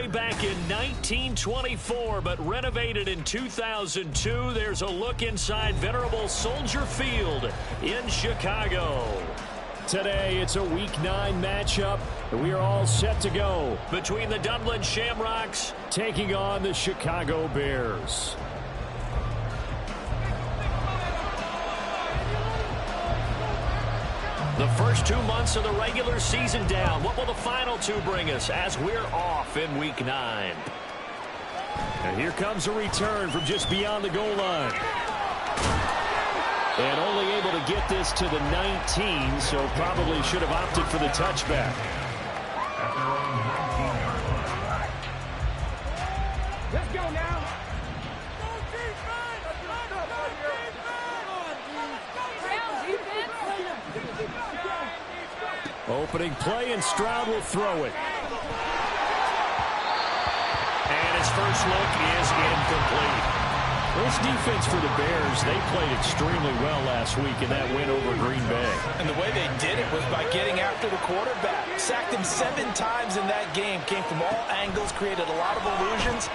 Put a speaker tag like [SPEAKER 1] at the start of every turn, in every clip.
[SPEAKER 1] way back in 1924, but renovated in 2002. There's a look inside venerable Soldier Field in Chicago. Today, it's a Week 9 matchup, and we are all set to go between the Dublin Shamrocks taking on the Chicago Bears. The first 2 months of the regular season down. What will the final 2 bring us as we're off in Week 9? And here comes a return from just beyond the goal line. And only able to get this to the 19, so probably should have opted for the touchback.
[SPEAKER 2] Let's go now.
[SPEAKER 1] Opening play, and Stroud will throw it. And his first look is incomplete. This defense for the Bears, they played extremely well last week in that win over Green Bay.
[SPEAKER 3] And the way they did it was by getting after the quarterback. Sacked him 7 times in that game. Came from all angles, created a lot of illusions,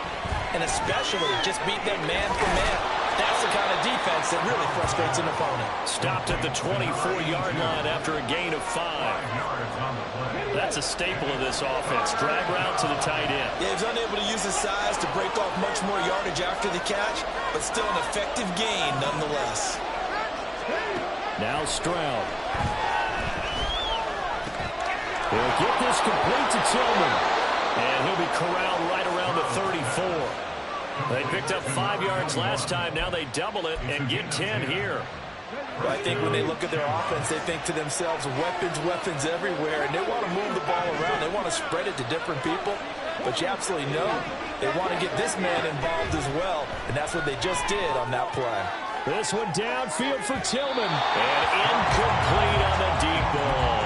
[SPEAKER 3] and especially just beat them man for man. That's the kind of defense that really frustrates an opponent.
[SPEAKER 1] Stopped at the 24-yard line after a gain of 5. That's a staple of this offense. Drag route to the tight end.
[SPEAKER 3] Yeah, he's unable to use his size to break off much more yardage after the catch, but still an effective gain nonetheless.
[SPEAKER 1] Now Stroud. He'll get this complete to Tillman. And he'll be corralled right around the 34. They picked up 5 yards last time. Now they double it and get 10 here.
[SPEAKER 3] Well, I think when they look at their offense, they think to themselves, weapons everywhere, and they want to move the ball around. They want to spread it to different people, but you absolutely know they want to get this man involved as well, and that's what they just did on that play.
[SPEAKER 1] This one downfield for Tillman, and incomplete on the deep ball.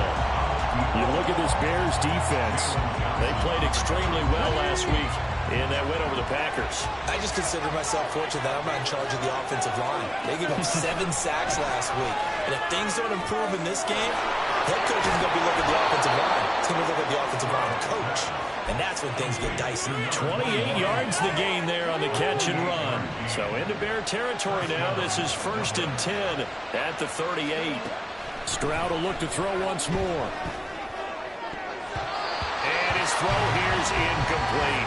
[SPEAKER 1] You look at this Bears defense. They played extremely well last week in that win over the Packers.
[SPEAKER 3] I just consider myself fortunate that I'm not in charge of the offensive line. They gave up 7 sacks last week. And if things don't improve in this game, head coach isn't going to be looking at the offensive line. He's going to look at the offensive line coach. And that's when things get dicey.
[SPEAKER 1] 28 yards the gain there on the catch and run. So into Bear territory now. This is 1st and 10 at the 38. Stroud will look to throw once more. And his throw here is incomplete.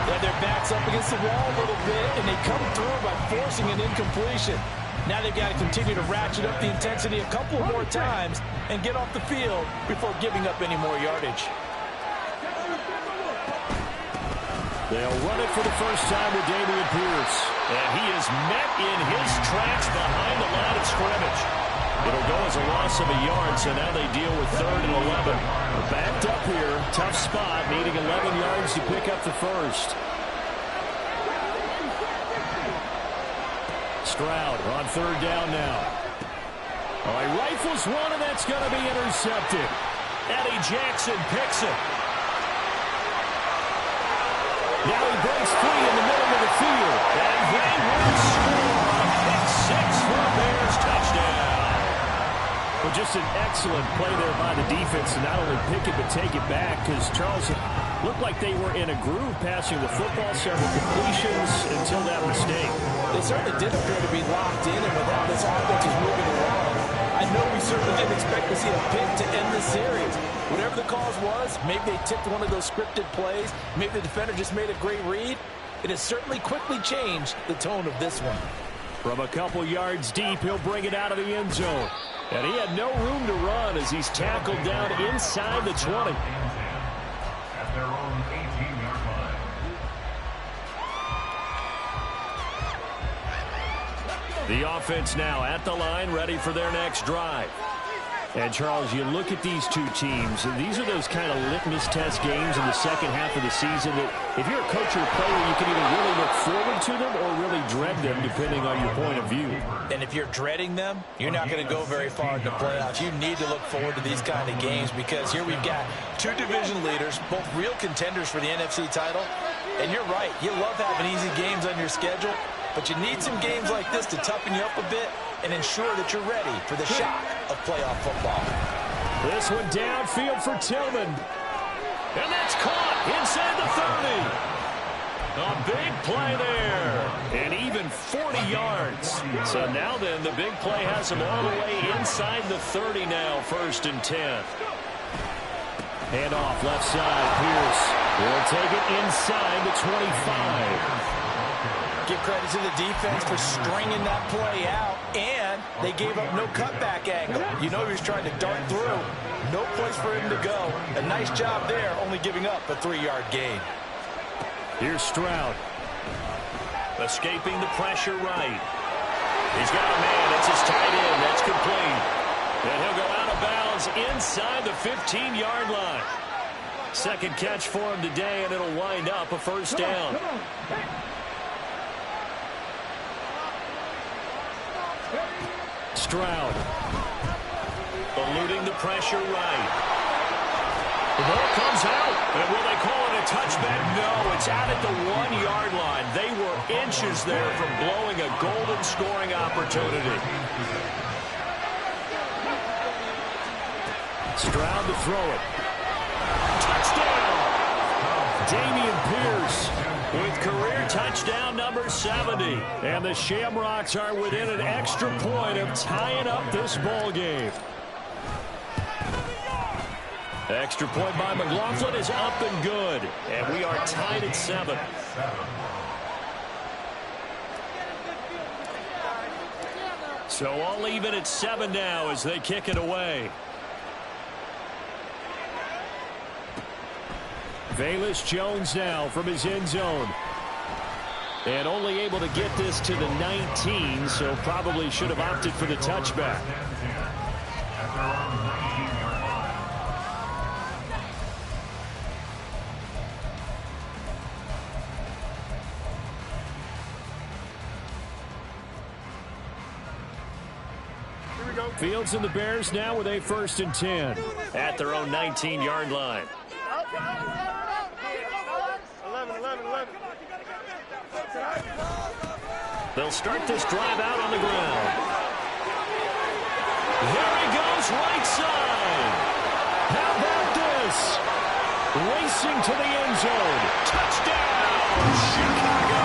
[SPEAKER 3] Yeah, their back's up against the wall a little bit, and they come through by forcing an incompletion. Now they've got to continue to ratchet up the intensity a couple more times and get off the field before giving up any more yardage.
[SPEAKER 1] They'll run it for the first time with Dameon Pierce. And he is met in his tracks behind the line of scrimmage. It'll go as a loss of a yard, so now they deal with 3rd and 11. They're backed up here. Tough spot, needing 11 yards to pick up the first. Stroud on 3rd down now. Oh, he rifles one, and that's going to be intercepted. Eddie Jackson picks it. Now he breaks free in the middle of the field. And they will score. Pick 6 for a Bears touchdown. Well, just an excellent play there by the defense to not only pick it but take it back, because Charles looked like they were in a groove passing the football, several completions until that mistake.
[SPEAKER 3] They certainly did appear to be locked in, and with how this offense is moving along, I know we certainly didn't expect to see a pick to end the series. Whatever the cause was, maybe they tipped one of those scripted plays, maybe the defender just made a great read. It has certainly quickly changed the tone of this one.
[SPEAKER 1] From a couple yards deep, he'll bring it out of the end zone. And he had no room to run as he's tackled down inside the 20.
[SPEAKER 4] At their own 18-yard line.
[SPEAKER 1] The offense now at the line, ready for their next drive. And, Charles, you look at these two teams, and these are those kind of litmus test games in the second half of the season that if you're a coach or a player, you can either really look forward to them or really dread them, depending on your point of view.
[SPEAKER 3] And if you're dreading them, you're not going to go very far in the playoffs. You need to look forward to these kind of games because here we've got 2 division leaders, both real contenders for the NFC title. And you're right, you love having easy games on your schedule, but you need some games like this to toughen you up a bit and ensure that you're ready for the shock of playoff football.
[SPEAKER 1] This one downfield for Tillman. And that's caught inside the 30. A big play there. And even 40 yards. So now then, the big play has him all the way inside the 30 now, 1st and 10. Hand off left side. Pierce will take it inside the 25.
[SPEAKER 3] Give credit to the defense for stringing that play out, and they gave up no cutback angle. You know he was trying to dart through. No place for him to go. A nice job there, only giving up a 3-yard gain.
[SPEAKER 1] Here's Stroud. Escaping the pressure right. He's got a man. It's his tight end. That's complete. And he'll go out of bounds inside the 15-yard line. Second catch for him today, and it'll wind up a 1st down. Stroud. Eluding the pressure right. The ball comes out. And will they call it a touchback? No, it's out at the 1-yard line. They were inches there from blowing a golden scoring opportunity. Stroud to throw it. Touchdown! Dameon Pierce with career touchdown number 70. And the Shamrocks are within an extra point of tying up this ball game. Extra point by McLaughlin is up and good. And we are tied at 7. So all even at 7 now as they kick it away. Velus Jones now from his end zone. And only able to get this to the 19, so probably should have opted for the touchback. Fields and the Bears now with a 1st and 10 at their own 19-yard line.
[SPEAKER 2] 11.
[SPEAKER 1] They'll start this drive out on the ground. Here he goes, right side. How about this? Racing to the end zone. Touchdown, Chicago.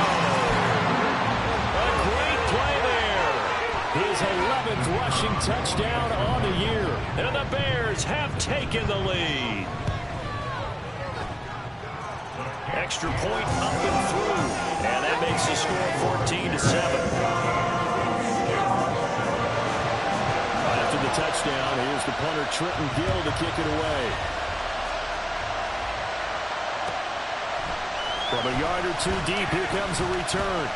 [SPEAKER 1] A great play there. His 11th rushing touchdown on the year. And the Bears have taken the lead. Extra point up and through. And that makes the score 14-7. After the touchdown, here's the punter Trenton Gill to kick it away. From a yard or 2 deep, here comes a return.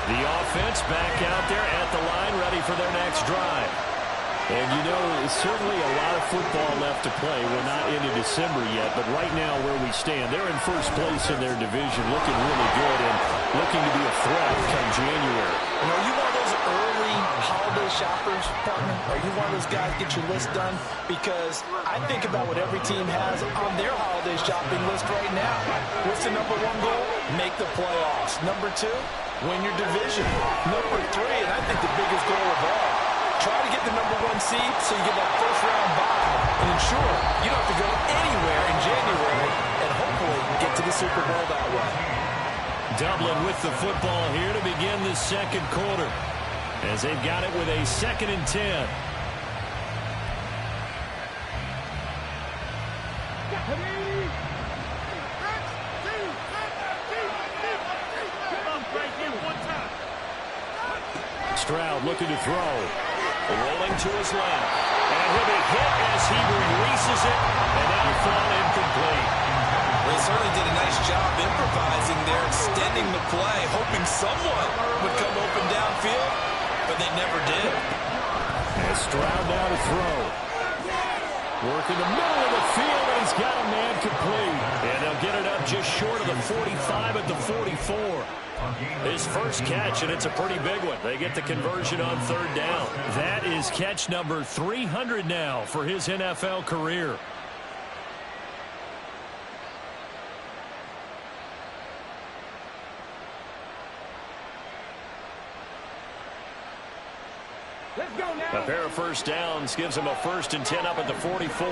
[SPEAKER 1] The offense back out there at the line, ready for their next drive. And you know, certainly a lot of football left to play. We're not into December yet, but right now where we stand, they're in first place in their division, looking really good and looking to be a threat come January.
[SPEAKER 3] You know, you one of those early holiday shoppers, partner? Are you one of those guys get your list done? Because I think about what every team has on their holiday shopping list right now. What's the number 1 goal? Make the playoffs. Number 2? Win your division. Number 3, and I think the biggest goal of all, try to get the number 1 seed so you get that first-round bye and ensure you don't have to go anywhere in January and hopefully get to the Super Bowl that way.
[SPEAKER 1] Dublin with the football here to begin the second quarter as they've got it with a 2nd and 10. Stroud looking to throw. Rolling to his left. And he'll be hit as he releases it. And now thrown incomplete.
[SPEAKER 3] Well, he certainly did a nice job improvising there, extending the play, hoping someone would come open downfield, but they never did.
[SPEAKER 1] And Stroud now to throw. Working the middle of the field, and he's got a man complete. And they'll get it up just short of the 45 at the 44. His first catch, and it's a pretty big one. They get the conversion on 3rd down. That is catch number 300 now for his NFL career. A pair of first downs gives them a 1st and 10 up at the 44.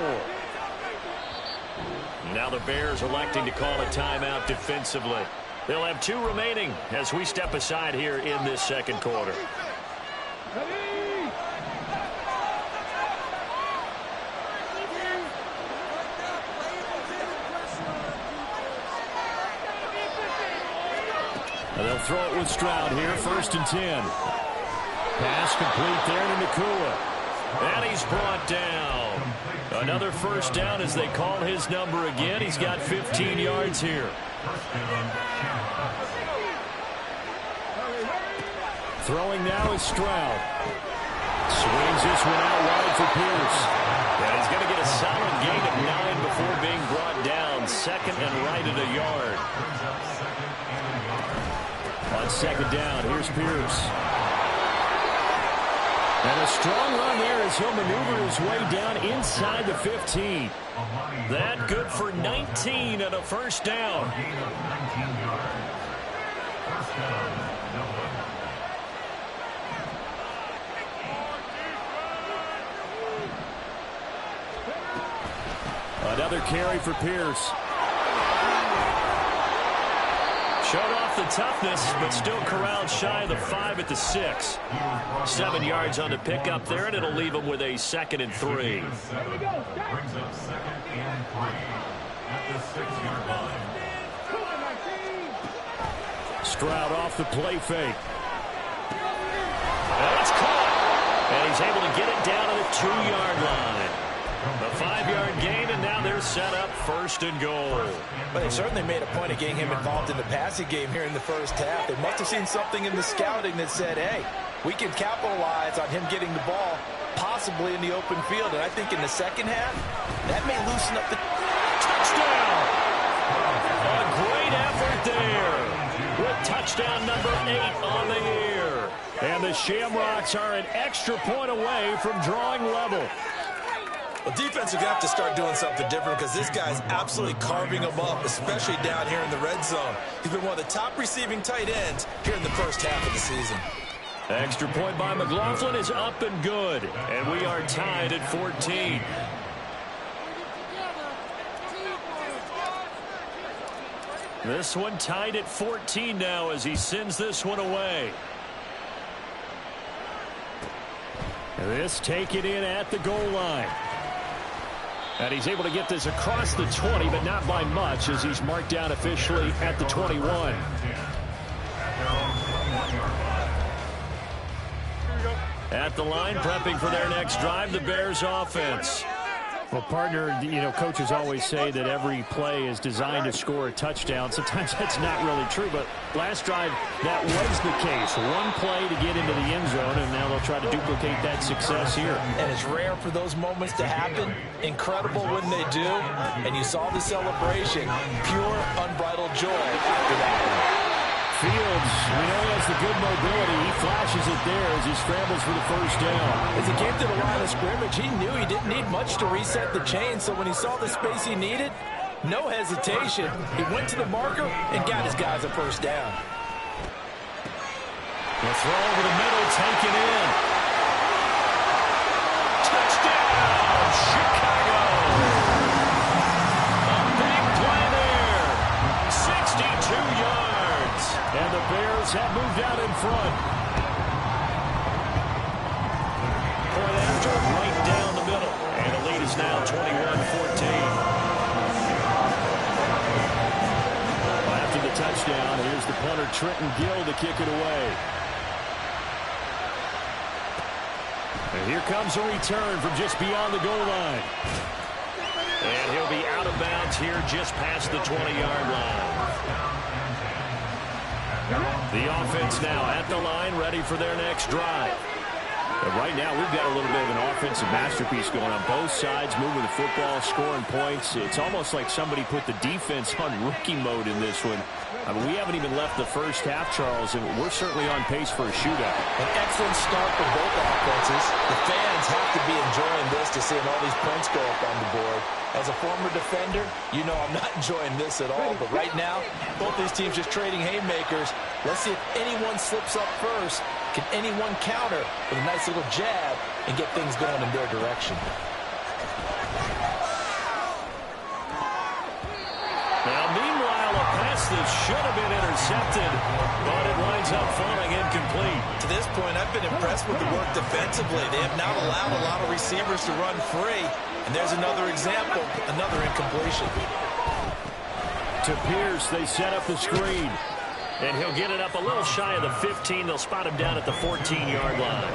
[SPEAKER 1] Now the Bears electing to call a timeout defensively. They'll have 2 remaining as we step aside here in this second quarter. And they'll throw it with Stroud here, 1st and 10. Pass complete there to Nakua. And he's brought down. Another first down as they call his number again. He's got 15 yards here. Throwing now is Stroud. Swings this one out wide for Pierce. And he's going to get a solid gain of 9 before being brought down. 2nd and right at a yard. On 2nd down, here's Pierce. And a strong run there as he'll maneuver his way down inside the 15. That good for 19 and a first down. Another carry for Pierce. Showed off the toughness, but still corralled shy of the 5 at the 6. 7 yards on the pickup there, and it'll leave him with a 2nd and 3.
[SPEAKER 4] Brings up 2nd and 3 at the 6-yard line.
[SPEAKER 1] Stroud off the play fake. And it's caught. And he's able to get it down to the 2-yard line. A 5-yard gain, and now they're set up 1st and goal.
[SPEAKER 3] But they certainly made a point of getting him involved in the passing game here in the first half. They must have seen something in the scouting that said, hey, we can capitalize on him getting the ball possibly in the open field. And I think in the second half, that may loosen up the
[SPEAKER 1] touchdown. A great effort there with touchdown number 8 on the year. And the Shamrocks are an extra point away from drawing level.
[SPEAKER 3] Well, defense are going to have to start doing something different because this guy's absolutely carving them up, especially down here in the red zone. He's been one of the top receiving tight ends here in the first half of the season.
[SPEAKER 1] Extra point by McLaughlin is up and good. And we are tied at 14. This one tied at 14 now as he sends this one away. This taken in at the goal line. And he's able to get this across the 20, but not by much as he's marked down officially at the 21. At the line, prepping for their next drive, the Bears offense. Well, partner, coaches always say that every play is designed to score a touchdown. Sometimes that's not really true, but last drive, that was the case. One play to get into the end zone, and now they'll try to duplicate that success here.
[SPEAKER 3] And it's rare for those moments to happen. Incredible when they do. And you saw the celebration. Pure, unbridled joy after that.
[SPEAKER 1] Fields, we know he has the good mobility. He flashes it there as he scrambles for the first down.
[SPEAKER 3] As he came to the line of scrimmage, he knew he didn't need much to reset the chain. So when he saw the space he needed, no hesitation. He went to the marker and got his guys a first down.
[SPEAKER 1] The throw over the middle, taken in. Touchdown, Chicago. A big play there. 62 yards. And the Bears have moved out in front. Point after, right down the middle. And the lead is now 21-14. After the touchdown, here's the punter, Trenton Gill, to kick it away. And here comes a return from just beyond the goal line. And he'll be out of bounds here just past the 20-yard line. The offense now at the line, ready for their next drive. But right now, we've got a little bit of an offensive masterpiece going on both sides, moving the football, scoring points. It's almost like somebody put the defense on rookie mode in this one. I mean, we haven't even left the first half, Charles, and we're certainly on pace for a shootout.
[SPEAKER 3] An excellent start for both offenses. The fans have to be enjoying this to seeing all these points go up on the board. As a former defender, you know I'm not enjoying this at all. But right now, both these teams just trading haymakers. Let's see if anyone slips up first Can anyone counter with a nice little jab and get things going in their direction?
[SPEAKER 1] Now, meanwhile, a pass that should have been intercepted, but it winds up falling incomplete.
[SPEAKER 3] To this point, I've been impressed with the work defensively. They have not allowed a lot of receivers to run free. And there's another example, another incompletion.
[SPEAKER 1] To Pierce, they set up the screen. And he'll get it up a little shy of the 15. They'll spot him down at the 14-yard line.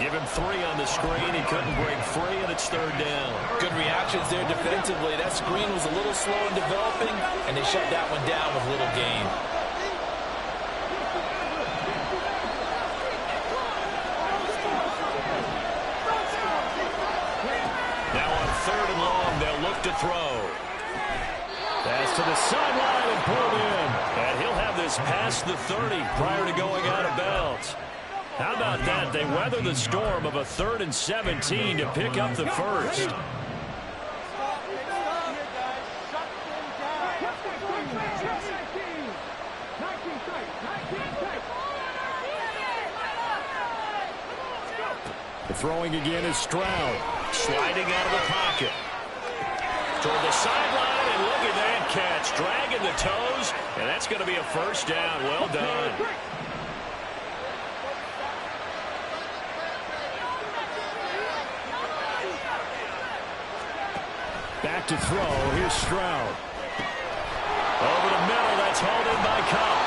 [SPEAKER 1] Give him 3 on the screen. He couldn't break free, and it's 3rd down.
[SPEAKER 3] Good reactions there defensively. That screen was a little slow in developing, and they shut that one down with little gain.
[SPEAKER 1] Now on 3rd and long, they'll look to throw. Pass to the sideline and pulled in. And he'll have this past the 30 prior to going out of bounds. How about that? They weather the storm of a 3rd and 17 to pick up the first. The throwing again is Stroud. Sliding out of the pocket. Toward the sideline, and look at that catch. Dragging the toes, and that's going to be a first down. Well done. Back to throw. Here's Stroud. Over the middle. That's hauled in by Cup.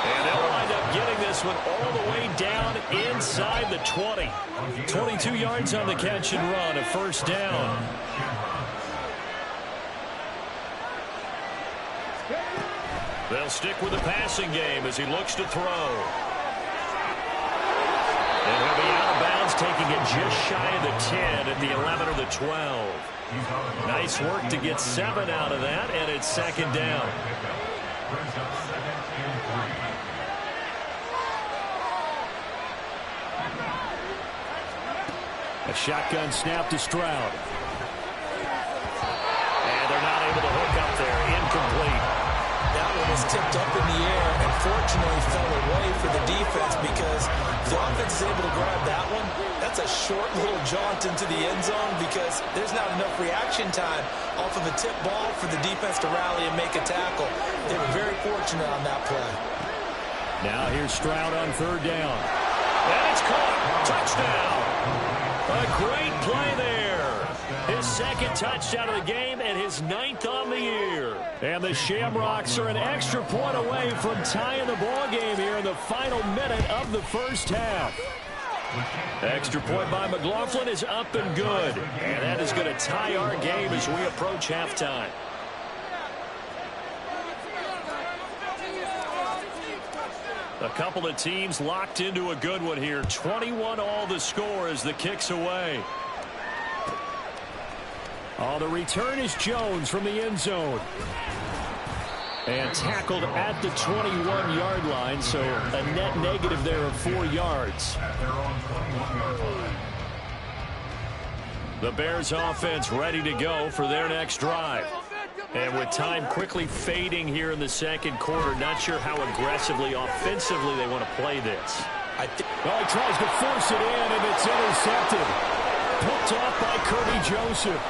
[SPEAKER 1] And they'll wind up getting this one all the way down inside the 20. 22 yards on the catch and run. A first down. They'll stick with the passing game as he looks to throw. And he'll be out of bounds, taking it just shy of the 10 at the 11 or the 12. Nice work to get 7 out of that, and it's 2nd down. A shotgun snap to Stroud. And they're not able to hook up there. Incomplete.
[SPEAKER 3] That one was tipped up in the air and fortunately fell away for the defense because the offense is able to grab that one. That's a short little jaunt into the end zone because there's not enough reaction time off of a tip ball for the defense to rally and make a tackle. They were very fortunate on that play.
[SPEAKER 1] Now here's Stroud on 3rd down. And it's caught. Touchdown. A great play there. His 2nd touchdown of the game and his 9th on the year. And the Shamrocks are an extra point away from tying the ball game here in the final minute of the first half. Extra point by McLaughlin is up and good. And that is going to tie our game as we approach halftime. A couple of teams locked into a good one here. 21 all the score as the kick's away. On the return is Jones from the end zone. And tackled at the 21-yard line, so a net negative there of 4 yards. The Bears offense ready to go for their next drive. And with time quickly fading here in the 2nd quarter, not sure how aggressively, offensively they want to play this. Well, he tries to force it in, and it's intercepted. Picked off by Kirby Joseph.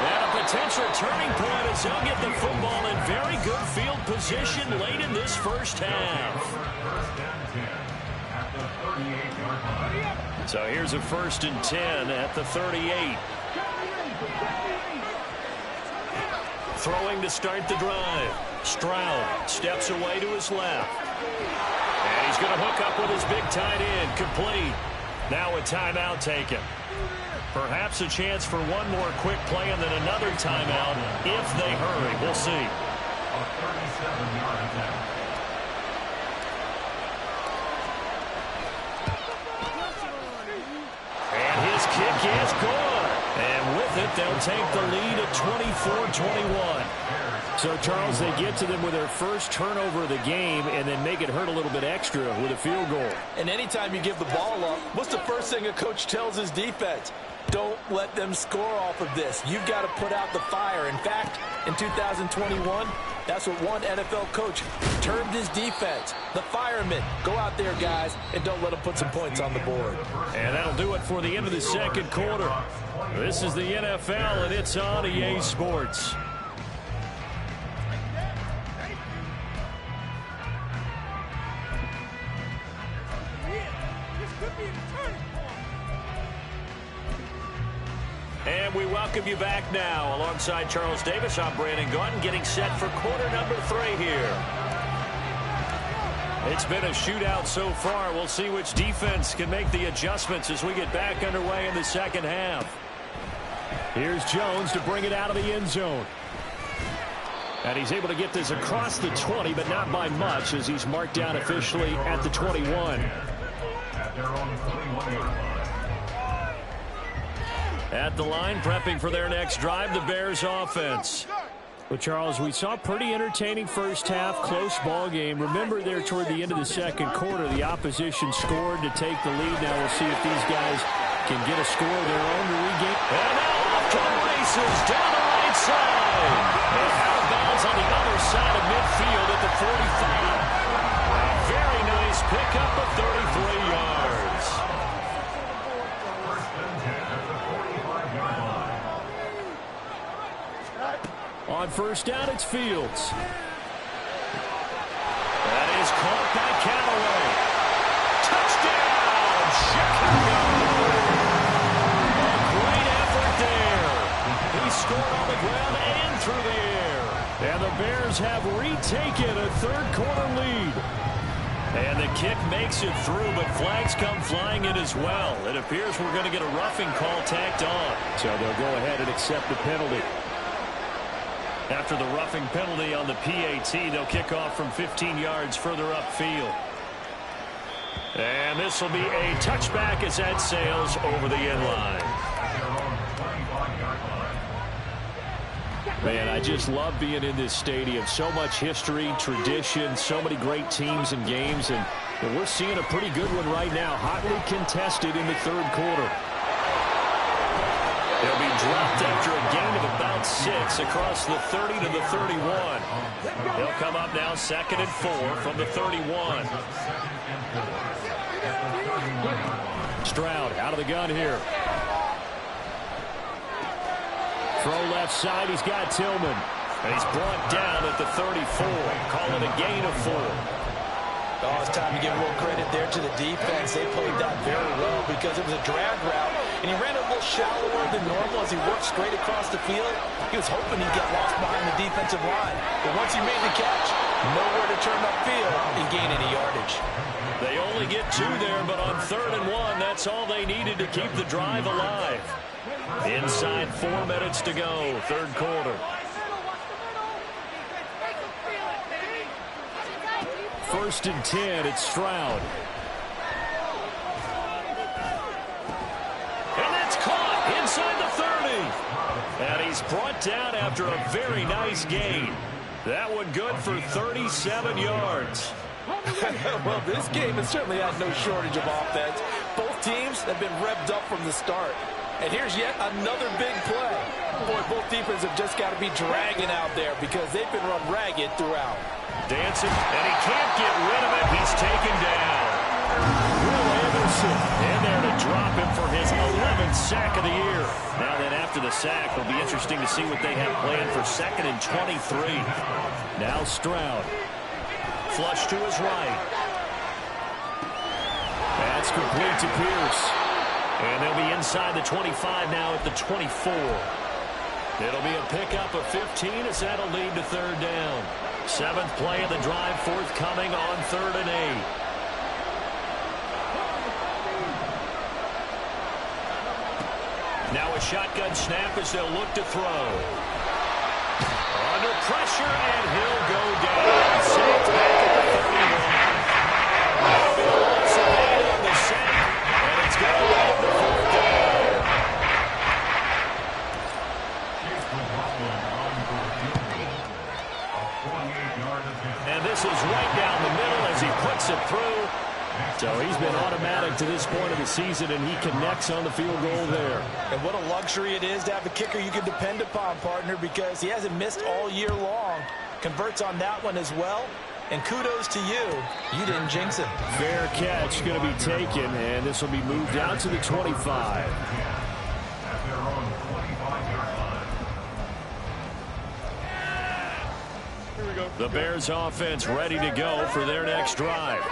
[SPEAKER 1] And a potential turning point as he'll get the football in very good field position late in this first half. So here's a 1st and 10 at the 38. Throwing to start the drive. Stroud steps away to his left. And he's going to hook up with his big tight end. Complete. Now a timeout taken. Perhaps a chance for one more quick play and then another timeout if they hurry. We'll see.
[SPEAKER 4] A 37-yard attempt.
[SPEAKER 1] And his kick is good. And with it, they'll take the lead at 24-21. So, Charles, they get to them with their first turnover of the game and then make it hurt a little bit extra with a field goal.
[SPEAKER 3] And anytime you give the ball up, what's the first thing a coach tells his defense? Don't let them score off of this. You've got to put out the fire. In fact, in 2021, That's what one NFL coach termed his defense. The firemen. Go out there, guys, and don't let them put some points on the board.
[SPEAKER 1] And that'll do it for the end of the second quarter. This is the NFL, and it's on EA Sports. And we welcome you back now. Alongside Charles Davis, I'm Brandon Gaudin, getting set for quarter number 3 here. It's been a shootout so far. We'll see which defense can make the adjustments as we get back underway in the second half. Here's Jones to bring it out of the end zone. And he's able to get this across the 20, but not by much, as he's marked down officially at the 21.
[SPEAKER 4] At their own 21-yard line.
[SPEAKER 1] At the line, prepping for their next drive, the Bears offense. Well, Charles, we saw a pretty entertaining first half, close ball game. Remember there toward the end of the second quarter, the opposition scored to take the lead. Now we'll see if these guys can get a score of their own to regain. And now off to the races, down the right side. And out of bounds on the other side of midfield at the 45. A very nice pickup of 33 yards. On first down, it's Fields. That is caught by Callaway. Touchdown, Chicago! A great effort there. He scored on the ground and through the air. And the Bears have retaken a third-quarter lead. And the kick makes it through, but flags come flying in as well. It appears we're going to get a roughing call tacked on. So they'll go ahead and accept the penalty. After the roughing penalty on the PAT, they'll kick off from 15 yards further upfield. And this will be a touchback as that sails over the end line. Man, I just love being in this stadium. So much history, tradition, so many great teams and games. And we're seeing a pretty good one right now, hotly contested in the third quarter. They'll be dropped after a gain of about 6 across the 30 to the 31. They'll come up now 2nd and 4 from the 31. Stroud out of the gun here. Throw left side, he's got Tillman. And he's brought down at the 34. Call it a gain of 4.
[SPEAKER 3] Oh, it's time to give a little credit there to the defense. They played that very well because it was a drag route, and he ran a little shallower than normal as he worked straight across the field. He was hoping he'd get lost behind the defensive line. But once he made the catch, nowhere to turn upfield and gain any yardage.
[SPEAKER 1] They only get 2 there, but on 3rd and 1, that's all they needed to keep the drive alive. Inside 4 minutes to go, third quarter. First and 10, it's Stroud. And that's caught inside the 30. And he's brought down after a very nice gain. That one good for 37 yards.
[SPEAKER 3] Well, this game has certainly had no shortage of offense. Both teams have been revved up from the start. And here's yet another big play. Boy, both defenses have just got to be dragging out there because they've been run ragged throughout.
[SPEAKER 1] Dancing, and he can't get rid of it. He's taken down. Will Anderson in there to drop him for his 11th sack of the year. Now then, after the sack, it'll be interesting to see what they have planned for 2nd and 23. Now Stroud. Flush to his right. That's complete to Pierce. And they'll be inside the 25 now at the 24. It'll be a pickup of 15 as that'll lead to 3rd down. 7th play of the drive forthcoming on 3rd and 8. Now a shotgun snap as they'll look to throw. Under pressure, and he'll go down. Sacked back at the 31. That'll be a loss of 8 on the sack, and it's going to lead to 4th down. And this is right down the middle as he puts it through. So he's been automatic to this point of the season, and he connects on the field goal there.
[SPEAKER 3] And what a luxury it is to have a kicker you can depend upon, partner, because he hasn't missed all year long. converts on that one as well. And kudos to you. You didn't jinx it.
[SPEAKER 1] Fair catch going to be taken, and this will be moved out to the 25. The Bears offense ready to go for their next drive.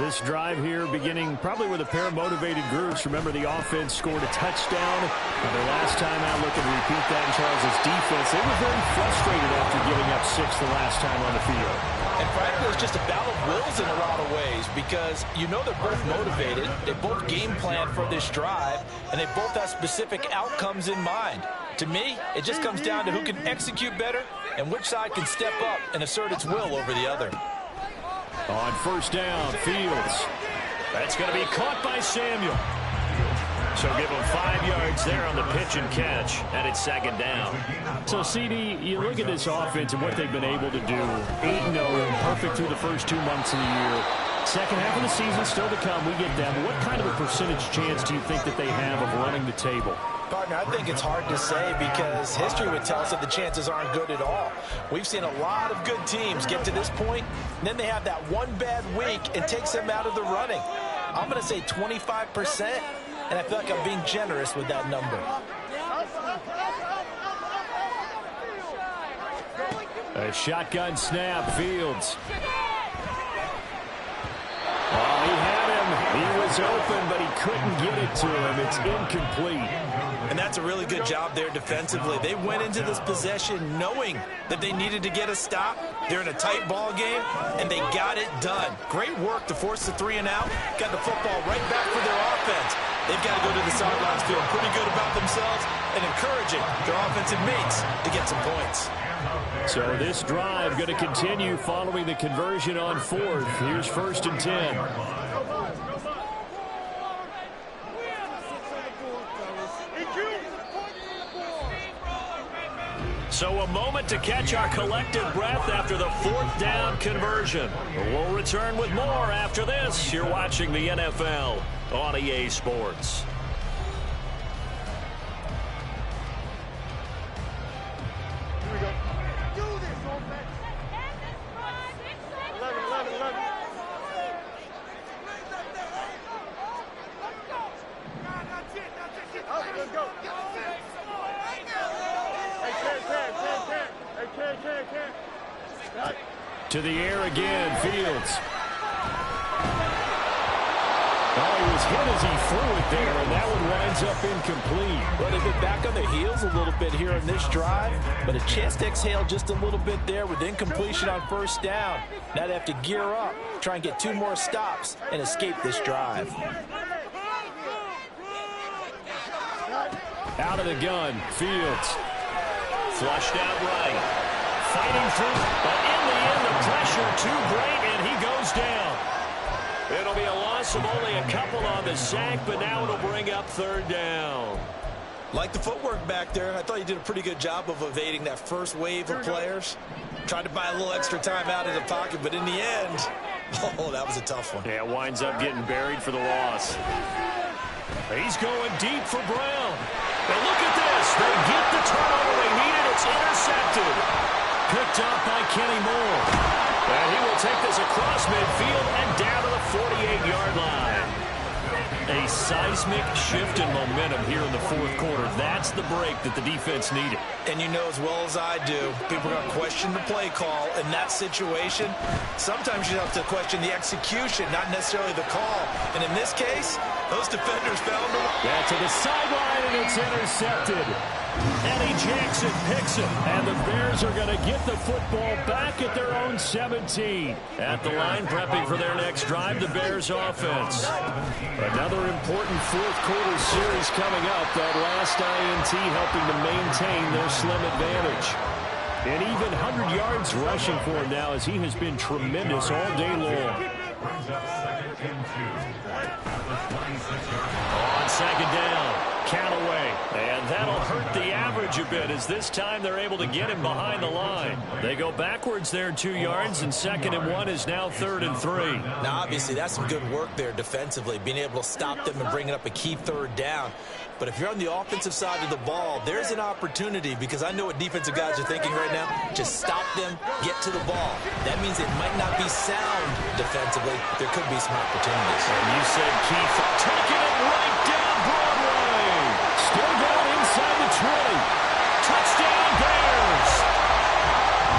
[SPEAKER 1] This drive here beginning probably with a pair of motivated groups. Remember, the offense scored a touchdown. And their last time out, looking to repeat that in Charles' defense. They were very frustrated after giving up 6 the last time on the field.
[SPEAKER 3] And frankly, it's just a battle of wills in a lot of ways because you know they're both motivated. They both game plan for this drive, and they both have specific outcomes in mind. To me, it just comes down to who can execute better and which side can step up and assert its will over the other.
[SPEAKER 1] On first down, Fields. That's going to be caught by Samuel. So give him 5 yards there on the pitch and catch, and it's second down. So, CD, you look at this offense and what they've been able to do. 8-0, perfect through the first 2 months of the year. Second half of the season still to come. We get them. What kind of a percentage chance do you think that they have of running the table?
[SPEAKER 3] Partner, I think it's hard to say because history would tell us that the chances aren't good at all. We've seen a lot of good teams get to this point, and then they have that one bad week and takes them out of the running. I'm going to say 25%, and I feel like I'm being generous with that number.
[SPEAKER 1] A shotgun snap, Fields. Oh, he had him. He was open, but he couldn't get it to him. It's incomplete.
[SPEAKER 3] And that's a really good job there defensively. They went into this possession knowing that they needed to get a stop. They're in a tight ball game, and they got it done. Great work to force the 3 and out. Got the football right back for their offense. They've got to go to the sidelines feeling pretty good about themselves and encouraging their offensive mates to get some points.
[SPEAKER 1] So this drive going to continue following the conversion on 4th. Here's 1st and 10. So a moment to catch our collective breath after the 4th down conversion. We'll return with more after this. You're watching the NFL on EA Sports.
[SPEAKER 2] Here we go. Do this, offense. 11. Let's go.
[SPEAKER 1] To the air again, Fields. Oh, he was hit as he threw it there, and that one winds up incomplete.
[SPEAKER 3] Well, they've been back on their heels a little bit here in this drive, but a chance to exhale just a little bit there with incompletion on first down. Now they have to gear up, try and get 2 more stops, and escape this drive.
[SPEAKER 1] Out of the gun, Fields. Flushed out right. Fighting through, but in the end, the pressure too great, and he goes down. It'll be a loss of only a couple on the sack, but now it'll bring up 3rd down.
[SPEAKER 3] Like the footwork back there, I thought you did a pretty good job of evading that first wave of players. Tried to buy a little extra time out of the pocket, but in the end, oh, that was a tough one.
[SPEAKER 1] Yeah, winds up getting buried for the loss. He's going deep for Brown. And look at this. They get the turnover they needed. It's intercepted. Picked up by Kenny Moore. And he will take this across midfield and down to the 48-yard line. A seismic shift in momentum here in the 4th quarter. That's the break that the defense needed.
[SPEAKER 3] And you know as well as I do, people are going to question the play call in that situation. Sometimes you have to question the execution, not necessarily the call. And in this case, those defenders found him.
[SPEAKER 1] Yeah, to the sideline, and it's intercepted. Eddie Jackson picks it, and the Bears are going to get the football back at their own 17. At the line, prepping for their next drive, the Bears offense. Another important 4th quarter series coming up. That last INT helping to maintain their slim advantage. And even 100 yards rushing for him now, as he has been tremendous all day long. On 2nd down, count away. And that'll hurt the average a bit as this time they're able to get him behind the line. They go backwards there 2 yards, and 2nd and 1 is now 3rd and 3.
[SPEAKER 3] Now, obviously, that's some good work there defensively, being able to stop them and bringing up a key 3rd down. But if you're on the offensive side of the ball, there's an opportunity, because I know what defensive guys are thinking right now. Just stop them, get to the ball. That means it might not be sound defensively. There could be some opportunities.
[SPEAKER 1] And you said Keith taking it right down Broadway. Still down inside the 20. Touchdown Bears.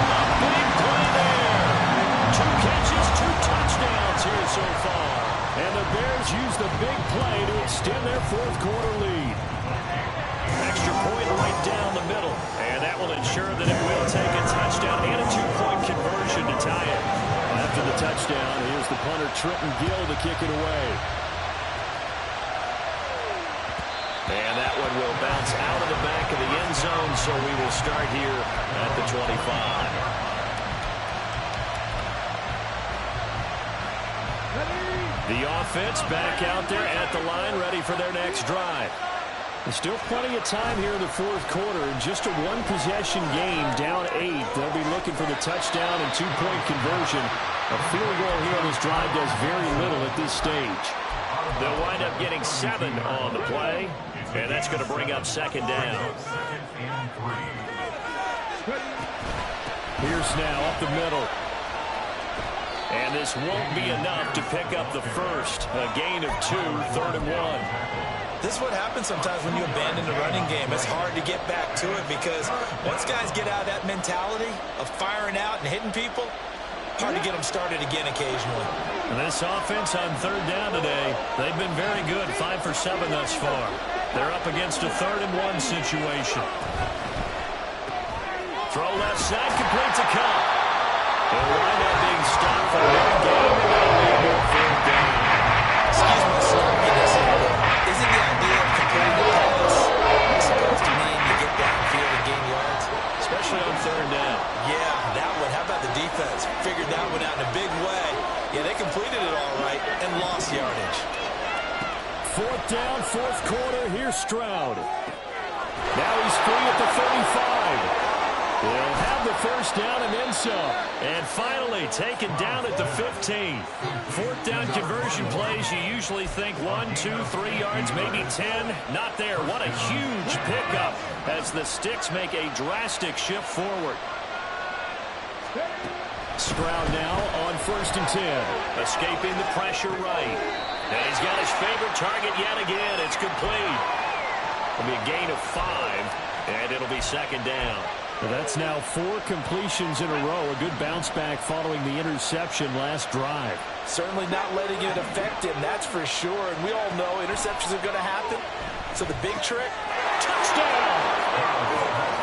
[SPEAKER 1] A big play there. 2 catches, 2 touchdowns here so far. And the Bears use the big play to extend their 4th quarter lead. Extra point right down the middle. And that will ensure that it will take a touchdown and a 2-point conversion to tie it. After the touchdown, here's the punter Trenton Gill to kick it away. And that one will bounce out of the back of the end zone, so we will start here at the 25. The offense back out there at the line, ready for their next drive. There's still plenty of time here in the 4th quarter. Just a 1-possession game, down 8. They'll be looking for the touchdown and 2-point conversion. A field goal here on this drive does very little at this stage. They'll wind up getting 7 on the play, and that's going to bring up 2nd down. Pierce now up the middle. And this won't be enough to pick up the first. A gain of 2, 3rd and 1.
[SPEAKER 3] This is what happens sometimes when you abandon the running game. It's hard to get back to it because once guys get out of that mentality of firing out and hitting people, hard to get them started again occasionally.
[SPEAKER 1] And this offense on 3rd down today, they've been very good, 5 for 7 thus far. They're up against a 3rd and 1 situation. Throw left side, complete to Cup. They'll wind up being stopped for one game, and they'll lead with 4th down.
[SPEAKER 3] Excuse my sloppiness here, but isn't the idea of completing the pass supposed to mean you get downfield and gain yards?
[SPEAKER 1] Especially on 3rd down.
[SPEAKER 3] Yeah, that one. How about the defense? Figured that one out in a big way. Yeah, they completed it all right and lost yardage.
[SPEAKER 1] 4th down, 4th quarter. Here's Stroud. Now he's free at the 35. They'll have the first down and then some. And finally taken down at the 15. 4th down conversion plays, you usually think 1, 2, 3 yards, maybe 10. Not there. What a huge pickup as the Sticks make a drastic shift forward. Stroud now on 1st and 10. Escaping the pressure right. And he's got his favorite target yet again. It's complete. It'll be a gain of 5, and it'll be 2nd down. Well, that's now 4 completions in a row. A good bounce back following the interception last drive.
[SPEAKER 3] Certainly not letting it affect him, that's for sure. And we all know interceptions are going to happen. So the big trick,
[SPEAKER 1] touchdown!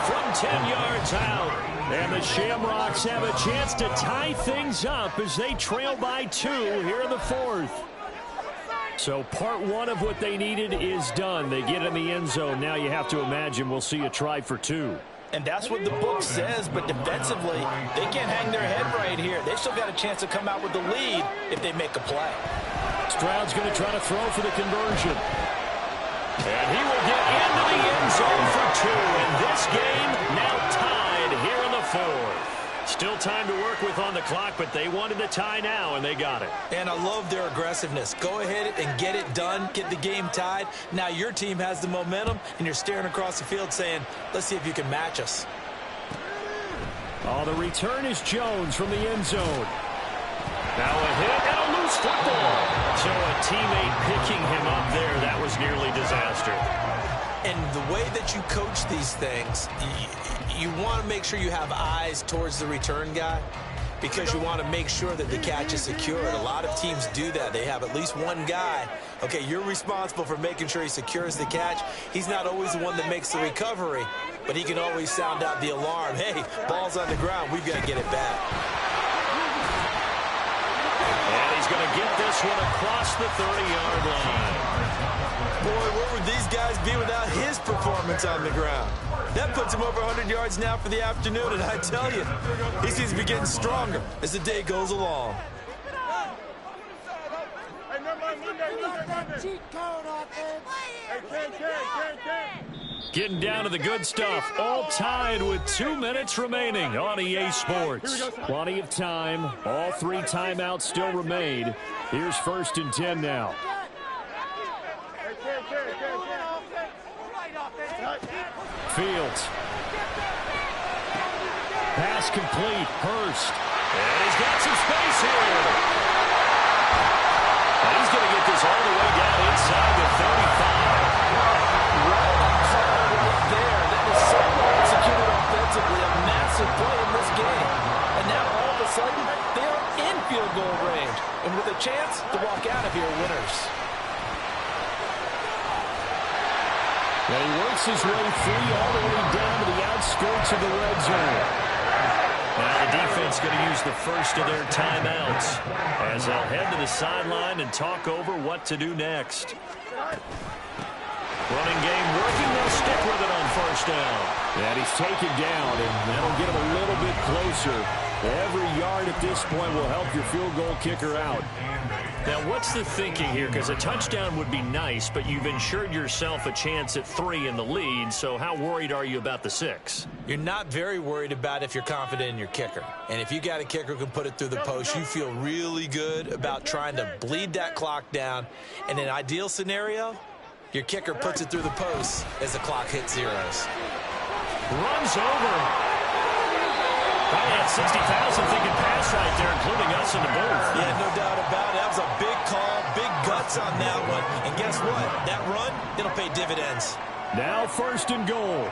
[SPEAKER 1] From 10 yards out. And the Shamrocks have a chance to tie things up as they trail by 2 here in the 4th. So part 1 of what they needed is done. They get in the end zone. Now you have to imagine we'll see a try for 2.
[SPEAKER 3] And that's what the book says, but defensively, they can't hang their head right here. They've still got a chance to come out with the lead if they make a play.
[SPEAKER 1] Stroud's going to try to throw for the conversion. And he will get into the end zone for 2. And this game now tied here in the 4th. Still time to work with on the clock, but they wanted the tie now, and they got it.
[SPEAKER 3] And I love their aggressiveness. Go ahead and get it done, get the game tied. Now your team has the momentum, and you're staring across the field saying, let's see if you can match us.
[SPEAKER 1] Oh, the return is Jones from the end zone. Now a hit and a loose football. So a teammate picking him up there, that was nearly disaster.
[SPEAKER 3] And the way that you coach these things, you want to make sure you have eyes towards the return guy because you want to make sure that the catch is secured. A lot of teams do that. They have at least one guy. Okay, you're responsible for making sure he secures the catch. He's not always the one that makes the recovery, but he can always sound out the alarm. Hey, ball's on the ground. We've got to get it back.
[SPEAKER 1] And he's going to get this one across the 30-yard line.
[SPEAKER 3] Boy, where would these guys be without his performance on the ground? That puts him over 100 yards now for the afternoon, and I tell you, he seems to be getting stronger as the day goes along.
[SPEAKER 2] Cheat code offense.
[SPEAKER 1] Getting down to the good stuff. All tied with 2 minutes remaining on EA Sports. Plenty of time. All 3 timeouts still remain. Here's 1st and 10 now. Fields. Pass complete. Hurst. And he's got some space here. And he's going to get this all the way down inside the 35.
[SPEAKER 3] Right on call right there. That was so well executed offensively. A massive play in this game. And now all of a sudden, they are in field goal range. And with a chance to walk out of here winners.
[SPEAKER 1] And he works his way free all the way down to the outskirts of the red zone. Now the defense going to use the first of their timeouts as they'll head to the sideline and talk over what to do next. Running game working. They'll stick with it on 1st down. And he's taken down, and that'll get him a little bit closer. Every yard at this point will help your field goal kicker out.
[SPEAKER 5] Now, what's the thinking here? Because a touchdown would be nice, but you've ensured yourself a chance at 3 in the lead, so how worried are you about the 6?
[SPEAKER 3] You're not very worried about if you're confident in your kicker. And if you got a kicker who can put it through the post, you feel really good about trying to bleed that clock down. In an ideal scenario, your kicker puts it through the post as the clock hits zeros.
[SPEAKER 5] Runs over. Probably had 60,000 thinking pass right there, including us in the booth.
[SPEAKER 3] Yeah, no doubt about it. That was a big call, big guts on that one. And guess what? That run, it'll pay dividends.
[SPEAKER 1] Now 1st and goal.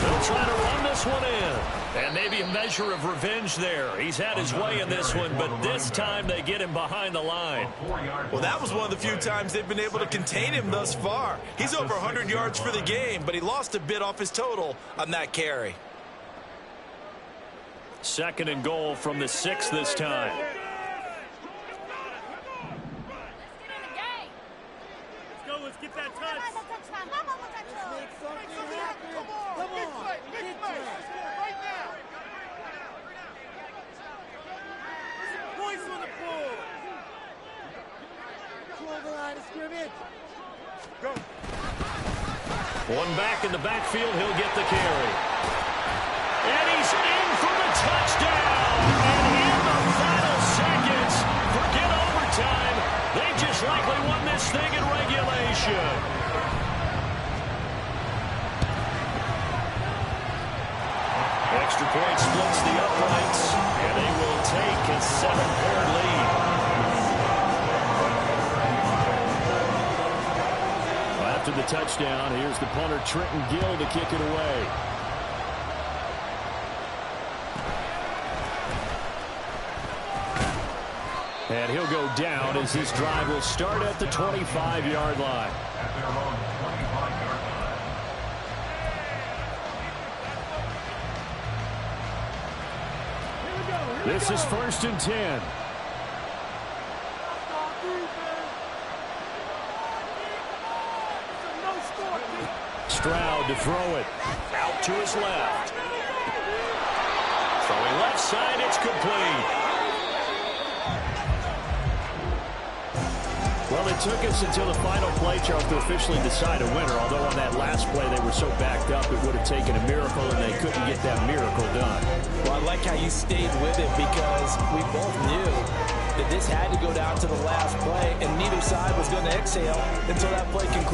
[SPEAKER 5] They'll try to run this one in. And maybe a measure of revenge there. He's had his way in this one, but this time they get him behind the line.
[SPEAKER 3] Well, that was one of the few times they've been able to contain him thus far. He's over 100 yards for the game, but he lost a bit off his total on that carry.
[SPEAKER 5] 2nd and goal from the 6 this time.
[SPEAKER 2] Let's get that touch. Points on the board. The line of scrimmage. Go.
[SPEAKER 5] One back in the backfield, he'll get the carry. And he's in for the touchdown. And in the final seconds, forget overtime. They just likely won this thing in regulation. Extra point splits the uprights, and they will take a 7-point lead.
[SPEAKER 1] After the touchdown, here's the punter Trenton Gill to kick it away. And he'll go down as this drive will start at the 25-yard line.
[SPEAKER 4] At their own 25-yard line.
[SPEAKER 1] This is 1st and 10. Stroud to throw it.
[SPEAKER 5] Out to his left. Throwing left side, it's complete.
[SPEAKER 1] Well, it took us until the final play, Charles, to officially decide a winner. Although on that last play they were so backed up, it would have taken a miracle, and they couldn't get that miracle done.
[SPEAKER 3] Well, I like how you stayed with it because we both knew that this had to go down to the last play, and neither side was going to exhale until that play concluded.